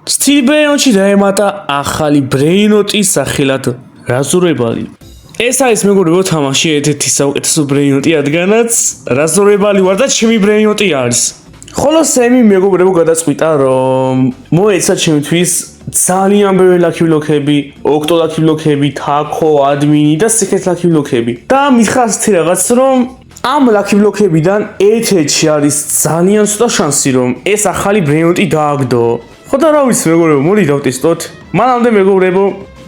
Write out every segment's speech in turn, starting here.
Steel Brainot-ში დაემატა ახალი ბრეინოტის სახელად რაზურებელი. ეს არის მეგობრებო თამაში ერთ-ერთი საუკეთესო ბრეინოტი, რადგანაც რაზურებელი ვარ და ჩემი ბრეინოტი არის. ხოლო სემი მეგობრებო გადაწყვიტა რომ მოეცა ჩემთვის ძალიან ბევრი ლაკი ბლოკები, ოქტო ლაკი ბლოკები, თაქო, ადმინი და სიკრეტ ლაკი ბლოკები. და მითხრა ასეთი რაღაც რომ ამ ლაკი ბლოკებიდან ერთ-ერთში არის ძალიან ცოტა შანსი რომ ეს ახალი ბრეინოტი დააგდო. ხო და რა ვიცი მეგობრებო, მოდი დავტესტოთ. მანამდე მეგობრებო,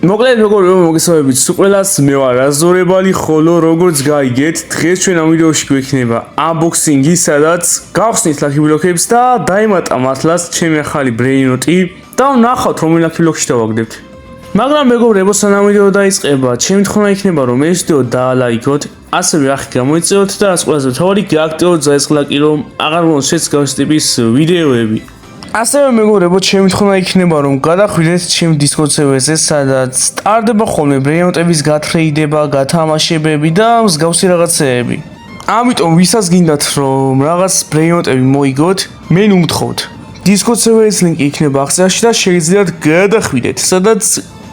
მოკლედ მეგობრებო, მოგესალმებით ყველას, მე ვარ რაზურებელი, ხოლო როგორც გაიგეთ, დღეს ჩვენ ამ ვიდეოში გვექნება unboxing-ი, სადაც გავხსნით ლაკი ბლოკებს და დაემატა მართლაც ჩემი ახალი ბრეინოტი და ვნახავთ რომელი ლაკი ბლოკში დავაგდებთ. მაგრამ მეგობრებო, სანამ ვიდეო დაიწყება, ჩემი თხოვნა იქნება რომ ეს ვიდეო დაალაიქოთ, ასევე ახი გამოიწევოთ და რაც ყველაზე მთავარი, გააქტიუროთ ზაის ლაკი, რომ აღარ მომწვეს გავსი ტიპის ვიდეოები. ასევე მეგობრებო, ჩემი თხოვნა იქნება რომ გადახვიდეთ ჩემ Discord server-ზე, სადაც ტარდება ხოლმე ბრეინოტების გათრეიდება, გათამაშებები და მსგავსი რაღაცეები. ამიტომ ვისაც გინდათ რომ რაღაც ბრეინოტები მოიგოთ, მე ნუ მგთხოვთ. Discord server-ის ლინკი იქნება აღწერაში და შეგიძლიათ გადახვიდეთ, სადაც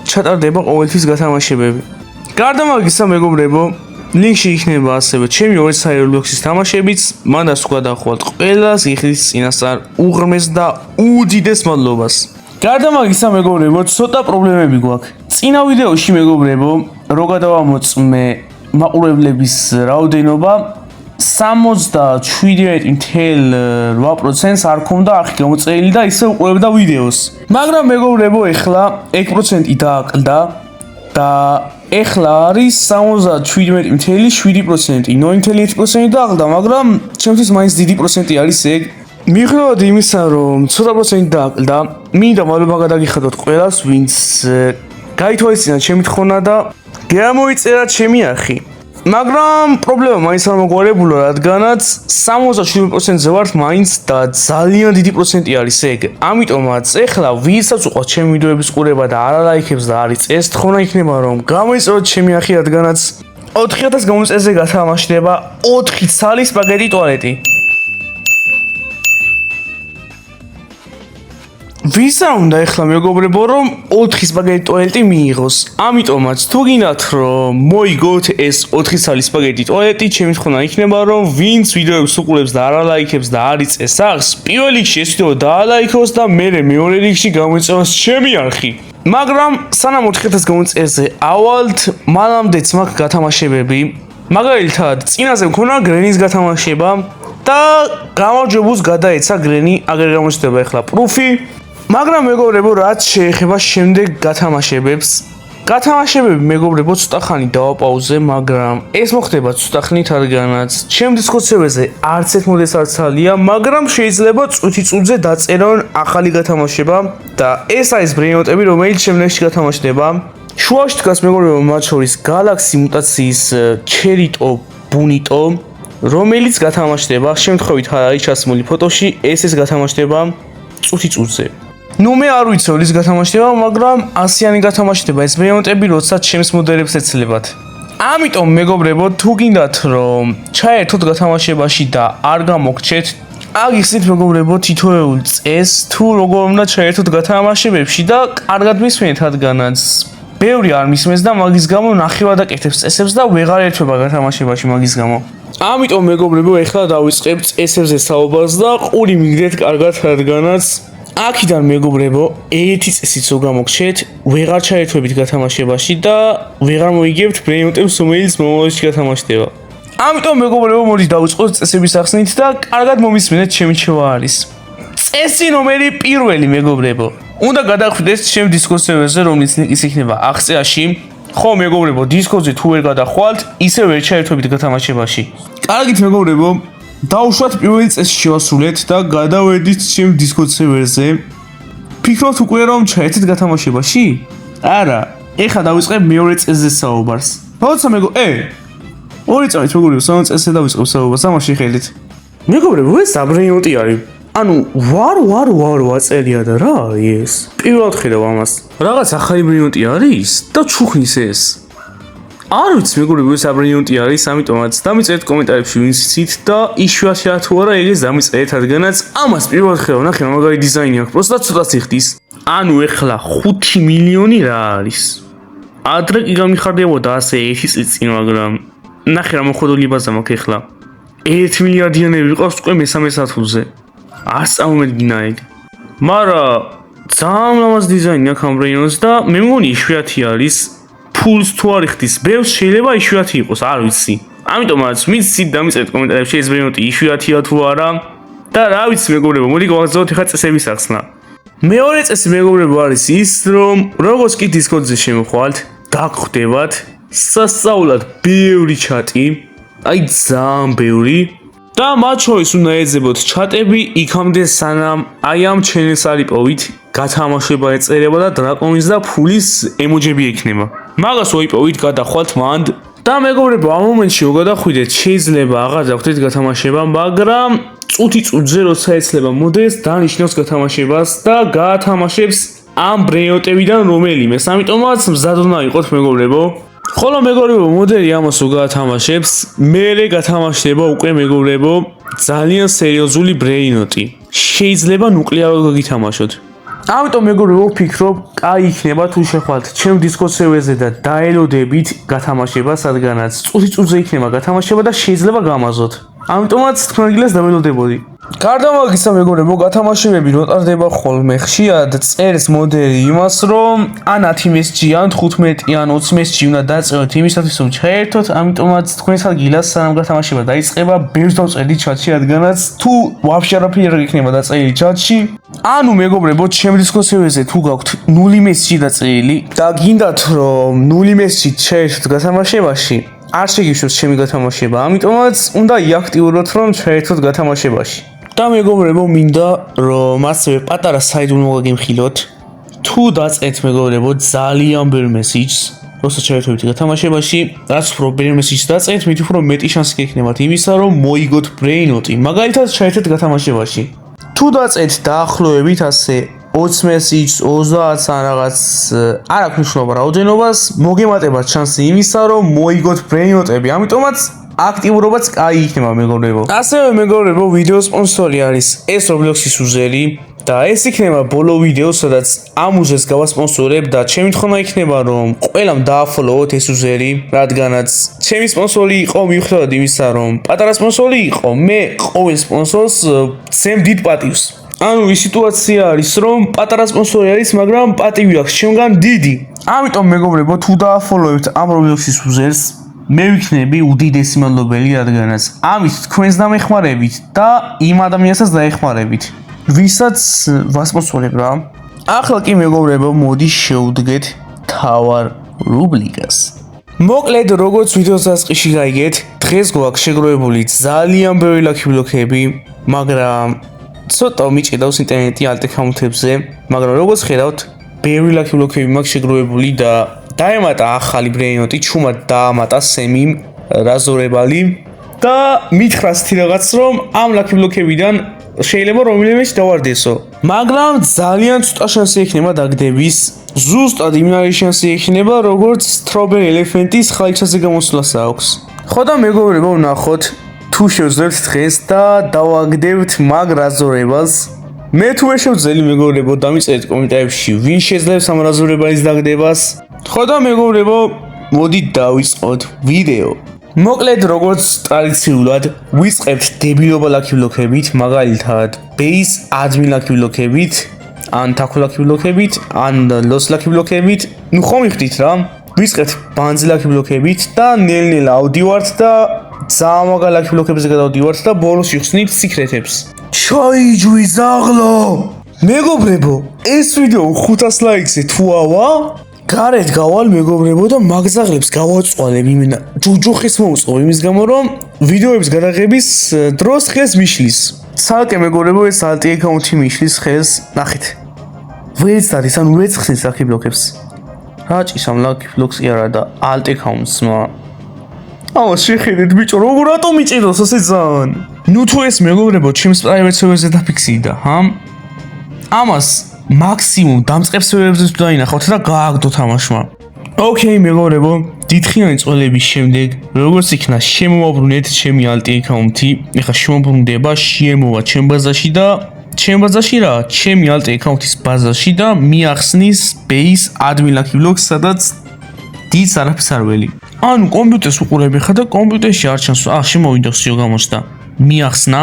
ჩატარდება ყოველთვის გათამაშებები. გარდა მაგისა მეგობრებო, ლინკში იქნება ასევე ჩემი ორი საერთო თამაშებიც, მანდ სხვა დავხვალთ ყველას იხდის წინასწარ უღრმეს და უდიდეს მადლობას. გარდა მაგისა მეგობრებო, ცოტა პრობლემები გვაქვს. წინა ვიდეოში მეგობრებო, რო გადავამოწმე მაყურებლების რაოდენობა 77.8% არ ქონდა არხი გამოწერილი და ისე უყურებდა ვიდეოს. მაგრამ მეგობრებო, ეხლა 1% დააკლდა და ეხლა არის 77.7%, 9.1% დააკლდა, მაგრამ ჩემთვის მაინც დიდი პროცენტი არის ეგ. მიუხედავად იმისა, რომ ცოტა პროცენტი დააკლდა, მინდა მადლობა გადაგიხადოთ ყველას, ვინც გაითვალისწინა ჩემი თხოვნა და გამოიწერა ჩემი არხი. მაგრამ პრობლემა მაინც არ მოგვარებულა, რადგანაც 77%-ზე ვართ მაინც და ძალიან დიდი პროცენტი არის ეგ. ამიტომაც ეხლა ვისაც უყვართ ჩემი ვიდეოების ყურება და არ ალაიქებს და არის ეს თხოვნა იქნება რომ გამოიწეროთ ჩემი არხი, რადგანაც 4000 გამოწესზე გათამაშდება 4 ცალი სპაგეტი ტუალეტი. ვისა უნდა ეხლა მეგობრებო რომ 4 სპაგეტი ტუალეტი მიიღოს. ამიტომაც თუ გინდათ რომ მოიგოთ ეს 4 ცალი სპაგეტი ტუალეტი, ჩემი თხოვნა იქნება რომ ვინც ვიდეოებს უყურებს და არ ალაიქებს და არ იწეს არხს, პირველ რიგში ეს ვიდეო დაალაიქოს და მერე მეორე რიგში გამოიწევოს ჩემი არხი. მაგრამ სანამ 4000 გამოწესზე ავალთ, მანამდეც მაქვს გათამაშებები. მაგალითად, წინაზე მქონდა გრენის გათამაშება და გამარჯვებულს გადაეცა გრენი, აგერ გამოჩნდება ეხლა პრუფი. მაგრამ მეგობრებო, რაც შეეხება შემდეგ გათამაშებებს, გათამაშებები მეგობრებო ცოტა ხანი დავაპაუზე, მაგრამ ეს მოხდება ცოტა ხნით, რადგანაც ჩემ Discord server-ზე არც ერთ მოდელს არ ცალია, მაგრამ შეიძლება წუთი წუთზე დაწერონ ახალი გათამაშება და ეს არის ბრეინოტები, რომელიც შემდეგში გათამაშდება. შუაში დგას მეგობრებო მათ შორის Galaxy მუტაციის ჩერიტო ბუნიტო, რომელიც გათამაშდება, შემთხვევით არ არის ჩასმული ფოტოში, ეს გათამაშდება წუთი წუთზე. ნუ მე არ ვიცი ის გათამაშდება, მაგრამ 100-იანი გათამაშდება ეს ბრეინოტები, როდესაც ჩემს მოდელებს ეცლებათ. ამიტომ მეგობრებო, თუ გინდათ რომ ჩაერთოთ გათამაშებაში და არ გამოგჩეთ, აგიხსნით მეგობრებო თითოეულ წესს, თუ როგორ უნდა ჩაერთოთ გათამაშებებში და კარგად მისმენთ, რადგანაც ბევრი არ მისმენს და მაგის გამო ნახევარ აკეთებს წესებს და ვეღარ ერთვება გათამაშებაში მაგის გამო. ამიტომ მეგობრებო, ეხლა დავიწყებთ წესებზე საუბარს და ყური მიგდეთ კარგად, რადგანაც აქედან მეგობრებო, ერთი წესიც რო გამოგჩეთ, ვეღარ ჩაერთვებით გათამაშებაში და ვეღარ მოიგებთ ბრეინოტებს, რომელიც მომავალში გათამაშდება. ამიტომ მეგობრებო, მოდი დავიწყოთ წესების ახსნით და კარგად მომისმენთ ჩემი რჩევა არის. წესი ნომერი 1 მეგობრებო. უნდა გადახვიდეთ ჩემ Discord server-ზე, რომლის ლინკიც იქნება აღწერაში. ხო მეგობრებო, Discord-ზე თუ ვერ გადახვალთ, ისე ვერ ჩაერთვებით გათამაშებაში. კარგით მეგობრებო, დავუშვათ პირველი წესი შევასრულეთ და გადავედით ჩემ Discord server-ზე. ფიქრობთ უკვე რომ ჩაერთეთ გათამაშებაში? არა, ეხლა დავიწყებ მეორე წესზე საუბარს. როცა ორი წამით მეგობრებო, სამ წესზე დავიწყებ საუბარს, ამაში ხელით. მეგობრებო, ეს აბრეინოტი არის. ანუ ვარ ვაწერია და რა არის ეს? პირველად ხედავ ამას. რაღაც ახალი ბრეინოტი არის და ჩუხნის ეს. არ ვიცი მეგობრებო, ეს აბრეინოტი არის, ამიტომაც დამიწერეთ კომენტარებში ვინც იცით და იშვიათია თუ არა ეგეს დამიწერეთ, რადგანაც ამას პირველად ხედავ, ნახე მაგარი დიზაინი აქვს, პროსტა ცოტა სიხდის. ანუ ეხლა 5 მილიონი რა არის? ადრე კი გამიხარდებოდა ასე 1 წლის წინ, მაგრამ ნახე რა მოხდული ბაზა მაქვს ეხლა. 1 მილიარდიანები ვიყავს უკვე მესამე სართულზე. არ წამომედგინა ეგ. მაგრამ ძალიან ლამაზ დიზაინი აქვს ამ რაიონს და მე მგონი იშვიათი არის. ფულს თუ არ იხდის, ბევრს შეიძლება იშვიათი იყოს, არ ვიცი. ამიტომაც მიცით დამიწერეთ კომენტარებში ეს ვარიანტი იშვიათია თუ არა და რა ვიცი მეგობრებო, მოდი გავაგზავნოთ ახლა წესების ახსნა. მეორე წესი მეგობრებო არის ის, რომ როგორც კი Discord-ზე შემოხვალთ, დაგხვდებათ სასწაულად ბევრი ჩატი, აი ძალიან ბევრი და მათ შორის უნდა ეძებოთ ჩატები იქამდე სანამ აი ამ ჩენელს არ იპოვით, გათამაშება ეწერება და დრაკონის და ფულის ემოჯები ექნება. მაგას ვაიპოვით, გადახვალთ მანდ და მეგობრებო, ამ მომენტში რო გადახვიდეთ, შეიძლება აღარ დახვდეთ გათამაშება, მაგრამ წუთი-წუთზე როცა ეცლება მოდელს, დანიშნავს გათამაშებას და გაათამაშებს ამ ბრეოტებიდან რომელიმეს. ამიტომაც მზად უნდა იყოთ მეგობრებო. ხოლო მეგობრებო, მოდელი ამას რო გაათამაშებს, მერე გათამაშდება უკვე მეგობრებო ძალიან სერიოზული ბრეინოტი. შეიძლება ნუკლეარულად გაგითამაშოთ. ამიტომ მეგობრებო, ვფიქრობ, კაი იქნება თუ შეხვალთ ჩემ Discord server-ზე და დაელოდებით გათამაშება, სადღანაც წუთი-წუთზე იქნება გათამაშება და შეიძლება გამაზოთ. ამიტომაც თქმაგილას დაველოდებოდი. გარდა მაგისა მეგობრებო, გათამაშებები რო ტარდება ხოლმე, ხშირად წერს მოდელი იმას, რომ ან 10 მესჯი, ან 15, ან 20 მესჯი უნდა დაწეროთ იმისათვის, რომ ჩაერთოთ. ამიტომაც თქვენს ადგილას სანამ გათამაშება დაიწყება, ბევრს დავწერდი ჩატში, რადგანაც თუ ვაფშე არაფერი არ იქნება დაწერილი ჩატში, ანუ მეგობრებო, ჩემ Discord server-ზე თუ გაქვთ 0 მესჯი დაწერილი და გინდათ რომ 0 მესჯით ჩაერთოთ გათამაშებაში, არ შეგიშვებს ჩემი გათამაშება. ამიტომაც უნდა იაქტიუროთ რომ ჩაერთოთ გათამაშებაში. და მეგობრებო, მინდა რომ ასევე პატარა საიდუმლო მოგაგიმხილოთ. თუ დაწერთ მეგობრებო ძალიან ბევრ მესიჯს, როცა ჩაერთვით გათამაშებაში, რაც უფრო ბევრ მესიჯს დაწერთ, მით უფრო მეტი შანსი გექნებათ იმისა, რომ მოიგოთ ბრეინოტი. მაგალითად, ჩაერთეთ გათამაშებაში. თუ დაწერთ დაახლოებით ასე 20 მესიჯს, 30 ან რაღაც არ აქვს მნიშვნელობა რაოდენობას, მოგემატებათ შანსი იმისა, რომ მოიგოთ ბრეინოტები. ამიტომაც აქტიურობაც კაი იქნება მეგობრებო. ასევე მეგობრებო, ვიდეოს სპონსორი არის ეს Roblox-ის უზერი და ეს იქნება ბოლო ვიდეო, სადაც ამ უზერს გავასპონსორებ და ჩემი თხოვნა იქნება, რომ ყველამ დააფოლოოთ ეს უზერი, რადგანაც ჩემი სპონსორი იყო მიუხედავად იმისა, რომ პატარა სპონსორი იყო, მე ყოველ სპონსორს ვცემ დიდ პატივს. ანუ ის სიტუაცია არის, რომ პატარა სპონსორი არის, მაგრამ პატივი აქვს ჩემგან დიდი. ამიტომ მეგობრებო, თუ დააფოლოებთ ამ Roblox-ის უზერს, მე ვიქნები უდიდესი მადლობელი, რადგანაც ამით თქვენს დამეხმარებით და იმ ადამიანსაც დაეხმარებით, ვისაც ვასპონსორებ რა. ახლა კი მეგობრებო, მოდი შევდგეთ თავარ რუბრიკას. მოკლედ, როგორც ვიდეოს დასყიდში გაიგეთ, დღეს გვაქვს შეგროვებული ძალიან ბევრი ლაკი ბლოკები, მაგრამ ცოტა მიჭედავს ინტერნეტი alt account-ებზე, მაგრამ როგორც ხედავთ, ბევრი ლაკი ბლოკები მაქვს შეგროვებული და დაემატა ახალი ბრეინოტი, ჩუმად დაამატა სემიმ რაზორებალი და მითხრა ცეთი რაღაც, რომ ამ ლაკი ბლოკებიდან შეიძლება რომელიმეში დავარდესო. მაგრამ ძალიან ცოტა შანსი ექნება დაგდების, ზუსტად იმნარი შანსი ექნება, როგორც Strawberry Elephant-ის ხალიჩაზე გამოსვლას აქვს. ხო და მეგობრებო, ვნახოთ თუ შევძლებთ დღეს და დავაგდებთ მაგ რაზორებას. მე თუ ვერ შევძელი მეგობრებო, დამიწერეთ კომენტარებში, ვინ შეძლებს ამ რაზორებალის დაგდებას. ხო და მეგობრებო, მოდით დავიწყოთ ვიდეო. მოკლედ, როგორც ტრადიციულად, ვიწყებთ დებილობა ლაკი ბლოკებით, მაგალითად, base admin ლაკი ბლოკებით, ან taco ლაკი ბლოკებით, ან los ლაკი ბლოკებით. ნუ ხომ იხდით რა? ვიწყებთ ბანძი ლაკი ბლოკებით და ნელ-ნელა ავდივართ და ძალიან მაგარ ლაკი ბლოკებზე გადავდივართ და ბოლოს ვიხსნით სიკრეტებს. ჩაიჯვი ზაღლო! მეგობრებო, ეს ვიდეო 500 ლაიქზე თუ ავა, გარეთ გავალ მეგობრებო და მაგზაღლებს გავაწვალებ იმენა ჯუჯუხის მოუწყო იმის გამო რომ ვიდეოების გადაღების დროს ხელს მიშლის. ცალკე მეგობრებო, ეს alt account-ი მიშლის ხელს, ნახეთ. ვერც არის, ანუ ვერც ხსნის ლაკი ბლოკებს. რაჭის ამ ლაკი ბლოკს კი არა და alt account-მა. აუ შეხედეთ ბიჭო, როგორ რატომ მიჭედოს ასე ძალიან? ნუ თუ ეს მეგობრებო, ჩემს private server-ზე დაფიქსირდა, ამას მაქსიმუმ დამწყებ სერვერებზე თუ დაინახავთ და გააგდო თამაშმა. ოკეი მეგობრებო, დიდხიანი წვალების შემდეგ, როგორც იქნა შემოვაბრუნეთ ჩემი alt account-ი, ეხლა შემოbrუნდება, შემოვა ჩემ ბაზაში და ჩემ ბაზაში რა, ჩემი alt account-ის ბაზაში და მიახსნის base admin lucky blocks, სადაც დიდ არაფერს არ ველი. ანუ კომპიუტერს უყურები ხარ და კომპიუტერში არ ჩანს, შემოვიდა სიო გამოსდა. მიახსნა,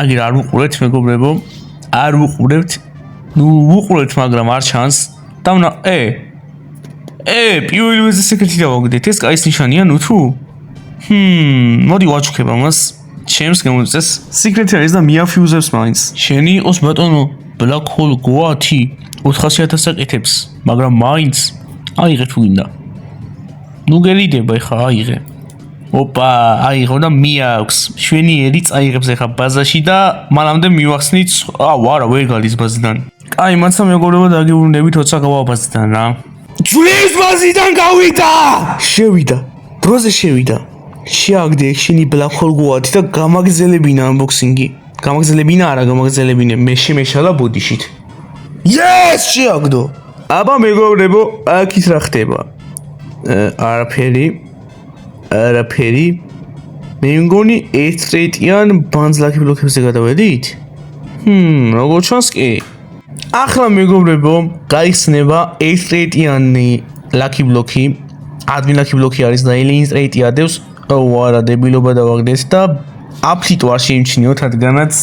აგერ არ უყურებთ მეგობრებო, არ უყურებთ. ნუ უყურებთ, მაგრამ არ ჩანს. დავნა, პირველი ვეზე სეკრეტი დავაგდეთ, ეს კაის ნიშანია, ნუ თუ? მოდი ვაჩუქებ ამას. ჩემს გამოიწეს სიკრეტი არის და მიაფიუზებს მაინც. შენი იყოს ბატონო, black hole goati 400.000 აკეთებს, მაგრამ მაინც აიღე თუ გინდა. ნუ გერიდება ეხა აიღე. ოპა, აიღო და მიაქვს. შვენიერი წაიღებს ეხა ბაზაში და მანამდე მივახსნით, არა, ვერ გადის ბაზიდან. კაი, მაცა მეგობრებო დაგიბრუნდებით, როცა გავა ბაზიდან რა. ჯვრის ბაზიდან გავიდა! შევიდა. დროზე შევიდა. შეაგდე ექშენი black hole goati და გამაგზელებინა unboxing-ი. გამაგზელებინა არა, გამაგზელებინე. მე შემეშალა ბოდიშით. Yes, შეაგდო. აბა მეგობრებო, აქ ის რა ხდება? არაფერი. მე მგონი ერთ-ერთიან bands lucky block-ებზე გადავედით? როგორ ჩანს კი? ახლა მეგობრებო, გაიხსნება ერთ-ერთიანი lucky block-ი. admin lucky block-ი არის და illustrate ადევს. არა, დებილობა დავაგდეთ და აპლიტო არ შეიმჩნიოთ, რადგანაც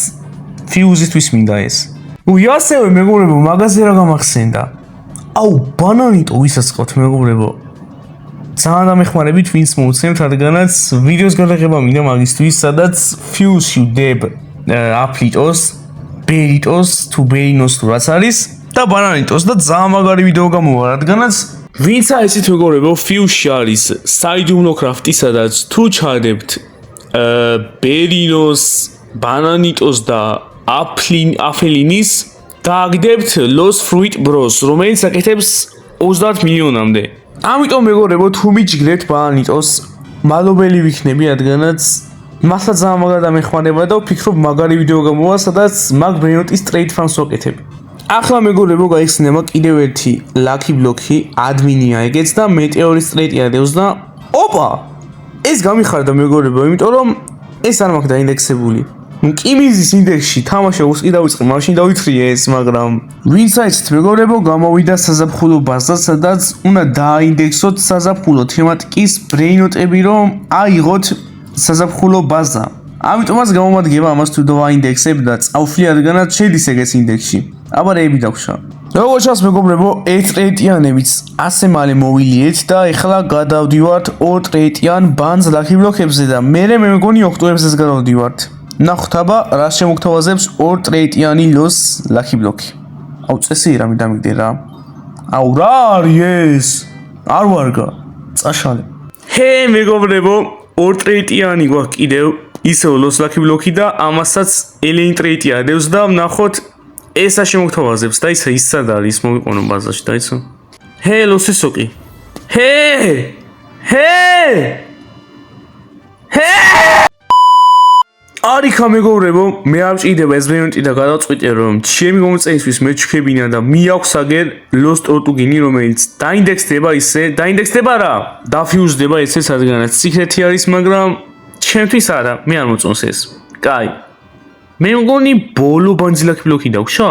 fuse-ისთვის მინდა ეს. ასევე მეგობრებო, მაგაზე რა გამახსენდა? ბანანიტო ვისაც ყავთ მეგობრებო. ძალიან დამეხმარებით ვინც მოუცემთ, რადგანაც ვიდეოს გადაღება მინდა მაგისთვის, სადაც fuse-ში ვდებ აპლიტოს, ბერიტოს თუ ბერინოს თუ რაც არის და ბანანიტოს და ძალიან მაგარი ვიდეო გამოვა, რადგანაც ვინც აიცით მეგობრებო, fuse-ში არის საიდუმლო კრაფტი, სადაც თუ ჩადებთ ბერინოს, ბანანიტოს და აფელინის დააგდებთ Lost Fruit Bros, რომელიც აკეთებს 30 მილიონამდე. ამიტომ მეგობრებო, თუ მიჯგდეთ ბანანიტოს, მადლობელი ვიქნები, რადგანაც მართლა ძალიან მაგარი დამეხმარება და ვფიქრობ მაგარი ვიდეო გამოვა, სადაც მაგ ბრენოტის trade farms ვაკეთებ. ახლა მეგობრებო, გაიხსნება კიდევ ერთი lucky block-ი, admin-ია ეგეც და მეტეორის trade ადევს და ოპა! ეს გამიხარდა მეგობრებო, იმიტომ რომ ეს არ მაქვს დაინდექსებული. კიმიზის ინდექსში თამაში უს კი დავიწყე, მაშინ დავითხრიე ეს, მაგრამ ვინც აიცით მეგობრებო, გამოვიდა საზაფხულო ბაზა, სადაც უნდა დააინდექსოთ საზაფხულო თემატიკის ბრეინოტები, რომ აიღოთ საზაფხულო ბაზა. ამიტომაც გამომადგება ამას თუ დავაინდექსებ და წავfli, რადგანაც შედის ეგეც ინდექსში. აბა რეები დავშა. როგორც ჩანს მეგობრებო, ერთ-ერთიანებიც ასე მალე მოვილიეთ და ეხლა გადავდივართ ორ-ტრეტიან bands lucky block-ებზე და მე მეგონი ოქტოებზეც გადავდივართ. ნახოთ აბა რა შემოგთავაზებს ორ-ტრეტიანი los lucky block-ი. წესი რამე დამიგდე რა. რა არის ეს? არ ვარგა. წაშალე. მეგობრებო, ორ-ტრეტიანი გვაქვს კიდევ ისევ los lucky block-ი და ამასაც ელენ ტრეტი ადევს და ვნახოთ ეს რა შემოგთავაზებს და ისა ისად არის მოვიყონო ბაზაში და იცო. ლოსესოკი. არიქა მეგობრებო, მე არ მჭირდება ეს ბრენოტი და გადავწყვიტე რომ ჩემი მომწეისთვის მე ჩქებინა და მიაქვს აგერ Lost Ortugini, რომელიც დაინდექსდება ისე, დაინდექსდება რა, დაფიუზდება ესეც, რადგანაც სიქრეთი არის, მაგრამ ჩემთვის არა, მე არ მოწონს ეს. კაი. მე მგონი ბოლო bands lucky block-ი დავშა?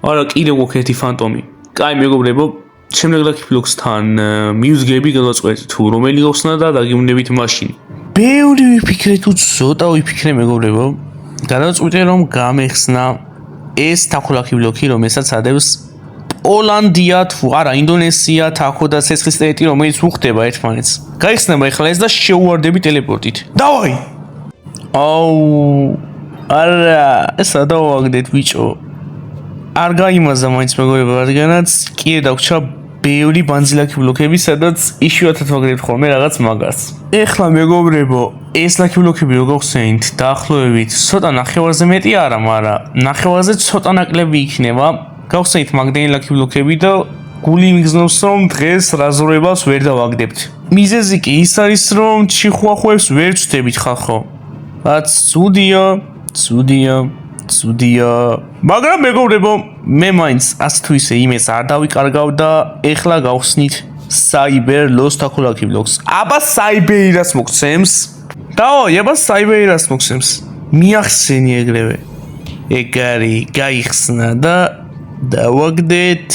არა, კიდევ გვაქვს ერთი ფანტომი. კაი მეგობრებო, შემდეგ lucky blocks-თან მივსგები გადავწყვეტ თუ რომელი გავხსნა და დაგიბრუნდებით მაშინ. ბევრი ვიფიქრე თუ ცოტა ვიფიქრე მეგობრებო, გადავწყვიტე რომ გამეხსნა ეს თახო lucky block-ი, რომელსაც ადევს პოლანდია თუ არა ინდონეზია თახო და ცეცხლის ტრეტი, რომელიც უხდება ერთმანეთს. გაიხსნება ეხლა ეს და შეუვარდები ტელეპორტით. დავაი! არა, ესა დავაგდეთ ბიჭო. არ გაიმაზა მაინც მეგობრებო, რადგანაც კიდე დაგვრჩა ბევრი bands lucky block-ები, სადაც იშვიათად ვაგდებ ხოლმე რაღაც მაგას. ეხლა მეგობრებო, ეს lucky block-ები რო გავხსენით, დაახლოებით ცოტა ნახევარზე მეტი არა, მაგრამ ნახევარზე ცოტა ნაკლები იქნება. გავხსენით მაგდენი lucky block-ები და გული მიგზნობს რომ დღეს რაზრობას ვერ დავაგდებთ. მიზეზი კი ის არის რომ ჩიხუახუებს ვერ ვწდებით ხალხო. რაც ცუდია. მაგრამ მეგობრებო, მე მაინც ასე თუ ისე იმეს არ დავიკარგავ და ეხლა გავხსნით Cyber Lost lucky blocks. აბა Cyber-ას მოგცემს. აბა Cyber-ას მოგცემს. მიახსენი ეგრევე. ეგ არის გაიხსნა და დავაგდეთ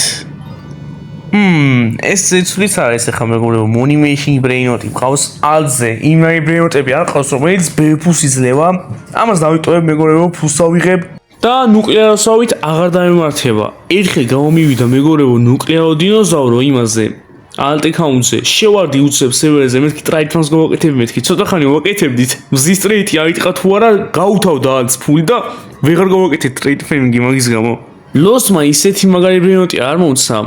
ეს ცუდის არის ახლა მეგობრებო მონიმეიშნი ბრეინოტი მყავს ალზე იმაი ბრეინოტები არ ყავს რომელიც ბეფუს იძლევა ამას დავიტოვებ მეგობრებო ფულს ავიღებ და ნუკლეაროსავით აღარ დამემართება ერთხელ გამომივიდა მეგობრებო ნუკლეარო დინოზავრო იმაზე ალტ აკაუნტზე შევარდი უცებ სერვერზე მეთქი ტრაითრანს გავაკეთებ მეთქი ცოტა ხანი ვაკეთებდით მზის ტრეიტი აიტყა თუ არა გაუთავდა ალტს ფული და ვეღარ გავაკეთეთ ტრეიტ ფრეიმინგი მაგის გამო ლოსმა ისეთი მაგარი ბრეინოტი არ მომცა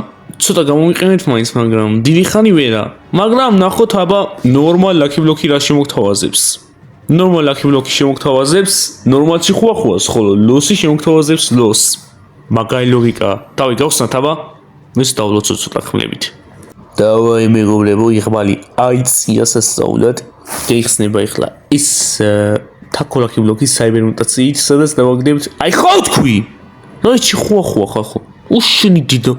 ცოტა გამოვიყენეთ მაინც მაგრამ დიდი ხანი ვერა მაგრამ ნახოთ აბა ნორმალ ლაკი ბლოკი რა შემოგთავაზებს ნორმალ ლაკი ბლოკი შემოგთავაზებს ნორმალში ხუახუას ხოლო ლოსი შემოგთავაზებს ლოს მაგარი ლოგიკა დავი გავხსნათ აბა ეს დავლოცოთ ცოტა ხმლებით დავაი მეგობრებო იღბალი აიწია სასწაულად გეიხსნება ეხლა ის თაკო ლაკი ბლოკის საიბერ მუტაციით სადაც დავაგდებთ აი ხო თქვი ნოიჩი ხუახუა ხახო უშენი დიდო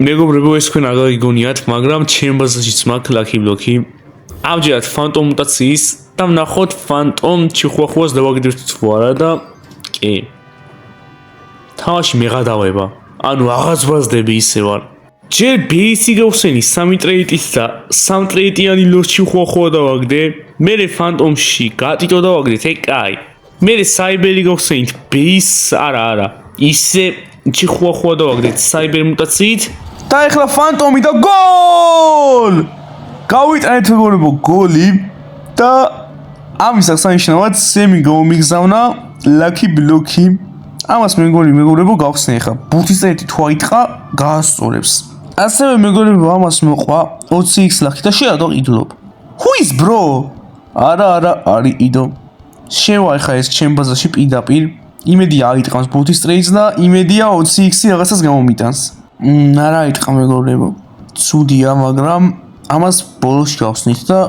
მეგობრებო ეს თქვენ აღარ გიგონიათ მაგრამ ჩემ ბაზაშიც მაქვს ლაკი ბლოკი ამჯერად ფანტომ მუტაციის და ვნახოთ ფანტომ ჩიხუახუას დავაგდებთ თუ არა და კი თამაში მეღადავება ანუ აღარც ბაზდები ისე ვარ ჯერ ბეისი გავხსენი 3 ტრეიტით და 3 ტრეიტიანი ლოს ჩიხუახუა დავაგდე მერე ფანტომში გატიტო დავაგდეთ ეგ კაი მერე საიბერი გავხსენით ბეის არა ისე ჩიხუახუა დავაგდეთ საიბერ მუტაციით და ეხლა ფანტომი და გოლ! გავიტანეთ მეგობრებო გოლი და ამის აღსანიშნავად სემი გამომიგზავნა ლაკი ბლოკი ამას მეგობრებო გავხსნე ეხლა ბუთის წერტი თუ აიტყა გაასწორებს ასევე მეგობრებო ამას მოყვა 20x ლაკი და შეადო ყიდულობ Who is bro? არა არის იდო შევა ეხლა ეს ჩემ ბაზაში პირდაპირ იმედია აიტყავს ბუთის წერტს და იმედია 20x-ი რაღაცას გამომიტანს არა აიტყა მეგობრებო ცუდია მაგრამ ამას ბოლოში გავხსნით და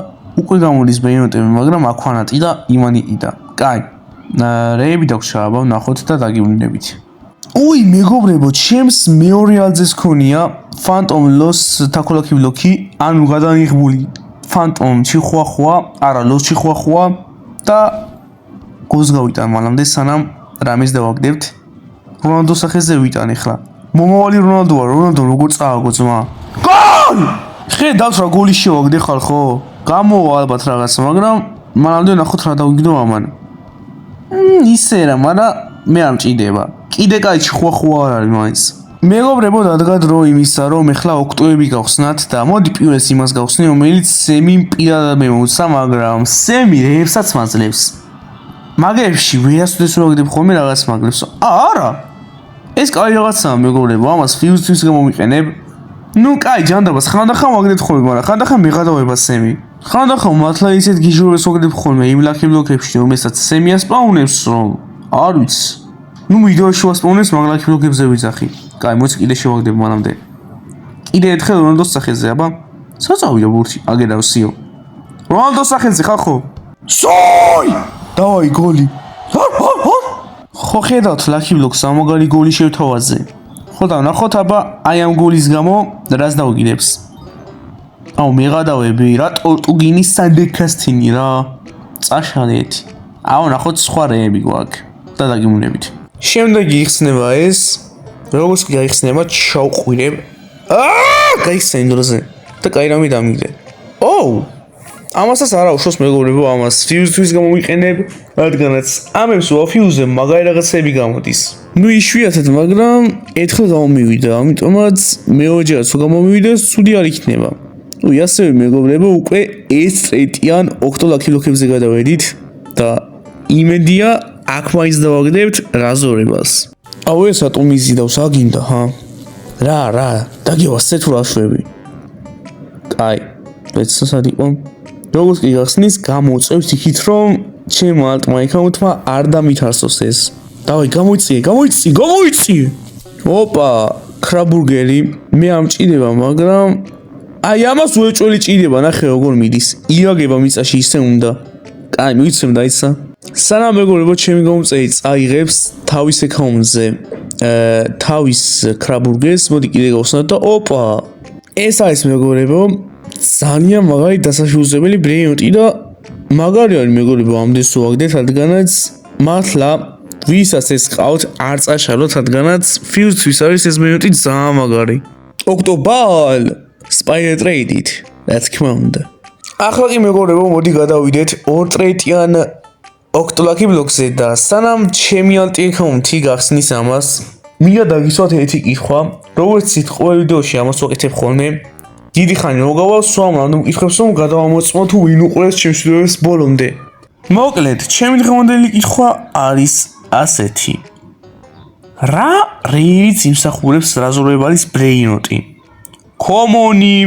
უკვე გამოდის ბრეინოტები მაგრამ აქვანატი და იმანი და კაი რეები დაგვრჩა აბა ვნახოთ და დაგივნებით ოი მეგობრებო ჩემს მეორე ალზეს ქონია ფანტომ ლოს თაკოლაკი ბლოკი ანუ გადაიღებული ფანტომ ჩიხუახუა არა ლოს ჩიხუახუა და გოლს გავიტან მანამდე სანამ რამეს დავაგდებთ რონალდოს სახეზე ვიტან ეხლა მომავალი რონალდოა რონალდო როგორ წააგო ძმა გოლ ხედავს რა გოლი შევაგდე ხარ ხო გამოვა ალბათ რაღაცა მაგრამ მანამდე ნახოთ რა დავიგდო ამან ისე რა მაგრამ მე არ მჭიდება კიდე კაი ხუახუა არ არის მაინც მეგობრებო დადგა დრო იმისა რომ ეხლა ოქტოები გავხსნათ და მოდი პირველს იმას გავხსნი რომელიც სემი პირადად მემოცა მაგრამ სემი რეებსაც მაძლევს მაგებში ვერასოდეს რო ვაგდებ ხოლმე რაღაც მაგლებს არა ეს კაი რაღაცაა მეგობრებო ამას ფიუზთვის გამომიყენებ ნუ კაი ჯანდაბას ხანდახან ვაგდებ ხოლმე მაგრამ ხანდახან მეღადავება სემი ხანდახან მართლა ისეთ გიჟურებს ვაგდებ ხოლმე იმ ლაკი ბლოკებში რომელსაც სემი ასპაუნებს რომ არ ვიცი ნუ ვიდეოში ვასპაუნებს მაგ ლაკი ბლოკებზე ვიძახი კაი მოც კიდე შევაგდებ მანამდე კიდე ერთხელ რონალდოს სახეზე აბა საწავიდა ბურთი აგერავსიო რონალდოს სახეზე ხახო სოი დავაი გოლი ხო ხედავთ ლაკი ბლოკს ამაგარი გოლი შევთავაზე ხო და ნახოთ აბა აი ამ გოლის გამო რას დავგიდებს აუ მეღადავები რა ტორტუგინის სანდეკასტინი რა წაშალეთ აუ ნახოთ სხვა რეები გვაქვს და დაგიმუნებით შემდეგ იხსნება ეს როგორც გაიხსნება ჩავყვირებ გაიხსენ დროზე და კაი რამე დამიგდე ოუ ამასაც არა უშავს მეგობრებო ამას ფიუზთვის გამოვიყენებ რადგანაც ამებს ვაფიუზებ მაგარი რაღაცები გამოდის ნუ იშვიათად მაგრამ ერთხელ გამომივიდა ამიტომაც მეორეჯერაც თუ გამომივიდეს ცუდი არ იქნება ნუ ასევე მეგობრებო უკვე ეს ტრეიტიან ოქტო ლაკი ბლოკებზე გადავედით და იმედია აქ მაინც დავაგდებთ რაზორებას აუ ეს ატომი ზიდავს აგინდა ჰა რა დაგევასწრე თუ რაშვები კაი ეცსად იყო როგორც კი გახსნის გამოწევთ იქით რომ ჩემო ალტმა აკაუნტმა არ დამითარსოს ეს დავაი გამოიწიე ოპა კრაბურგერი მე არ მჭირდება მაგრამ აი ამას უეჭველი ჭირდება ნახე როგორ მიდის იაგება მიწაში ისე უნდა კაი მივიცემ დაიცა სანამ მეგობრებო ჩემი გამომწერი წაიღებს თავის აკაუნტზე თავის კრაბურგერს მოდი კიდე გავხსნათ და ოპა ეს არის მეგობრებო ძალიან მაგარი დასაშუალებელი ბრეინოტი და მაგარი არის მეგობრებო ამდენს ვაგდეთ რადგანაც მართლა ვისაც ეს ყავთ არ წაშალოთ, რადგანაც ფიუსთვის არის ეს მინუტი ძალიან მაგარი. ოქტობალ სპაიდერ ტრეიდით, რა თქმა უნდა. ახლა კი მეგობრებო, მოდი გადავიდეთ 2 ტრეიტიან ოქტოლაკი ბლოკზე და სანამ ჩემი ალტი-აკაუნთი გახსნის ამას, მინდა დაგისვათ ერთი კითხვა, როგორც იცით, ყოველ ვიდეოში ამას ვაკეთებ ხოლმე. დიდი ხანი რო გავალ, სვამ რანდომ კითხვებს რომ გადავამოწმო თუ ვინ უყურებს ჩემს ვიდეოს ბოლომდე. მოკლედ, ჩემი დღევანდელი კითხვა არის ასეთი. რა რეირიც იმსახურებს რაზურებალის ბრეინოტი? კომონი,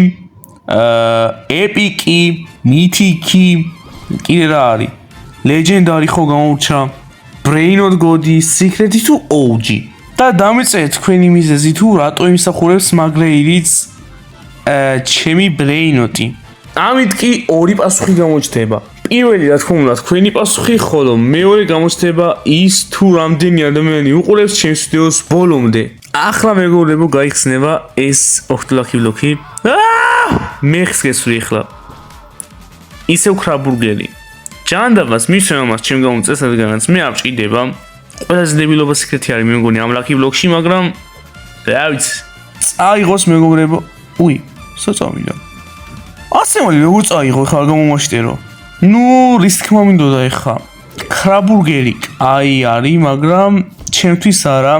ეპიკი, მითიკი, კიდე რა არის? ლეგენდარი ხო გამოვრჩა? ბრეინოტ გოდი, სიქრეტი თუ OG? და დამეწერეთ თქვენი მიზეზი თუ რატო იმსახურებს მაგ რეირიც ჩემი ბრეინოტი. ამით კი ორი პასუხი გამოჩნდება. პირველი რა თქმა უნდა თქვენი პასუხი, ხოლო მეორე გამოჩნდება ის თუ რამდენი ადამიანი უყურებს ჩემს ვიდეოს ბოლომდე. ახლა მეგობრებო, გაიხსნება ეს ოქტოლაკი ბლოკი. მეხს გესვრი ახლა. ისევ ქრაბურგერი. ჯანდაბას მისვენ ამას ჩემ გამოწეს, რადგანაც მე არ ვჭირდება. ყველაზე დებილობა სიკრეტი არის მე მგონი ამ ლაკი ბლოკში, მაგრამ რა ვიცი. წაიღოს მეგობრებო. უი, საწამიდა. ასე მალე როგორ წაიღო ხარ გამომაშტერო. ნუ რის თქმა მინდოდა ეხა. ქრაბურგერი აი არის, მაგრამ ჩემთვის არა.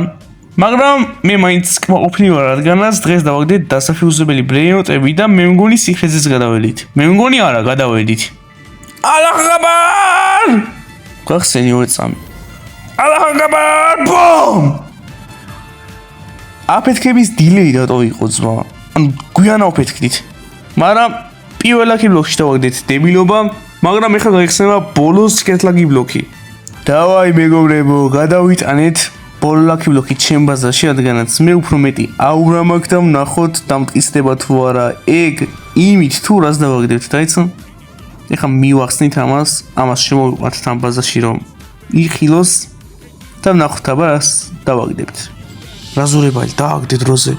მაგრამ მე მაინც კმაყოფილი ვარ, რადგანაც დღეს დავაგდეთ დასაფიუსებელი ბრეინოტები და მე მგონი სიქრეზეც გადაველით. მე მგონი არა, გადაველით. ალლაჰ აკბარ! გახსენი ორი წამი. ალლაჰ აკბარ! ბომ! აფეთქების დილეი რატო იყო ძმა? ანუ გვიანა აფეთქდით. მაგრამ პირველ ლაკი ბლოკში დავაგდეთ დებილობა, მაგრამ ეხლა გაიხსნება ბოლოს სიკრეტლაკი ბლოკი. დავაი მეგობრებო, გადავიტანეთ ბოლო ლაკი ბლოკი ჩემ ბაზარში, რადგანაც მე უფრო მეტი აურა მაქვს და ვნახოთ დამტკიცდება თუ არა ეგ იმით თუ რას დავაგდებთ, დაიცა? ეხლა მივახსნით ამას შემოვიყვანთ ამ ბაზარში რომ იხილოს და ვნახოთ აბა რას დავაგდებთ. რაზურებალი დააგდე დროზე.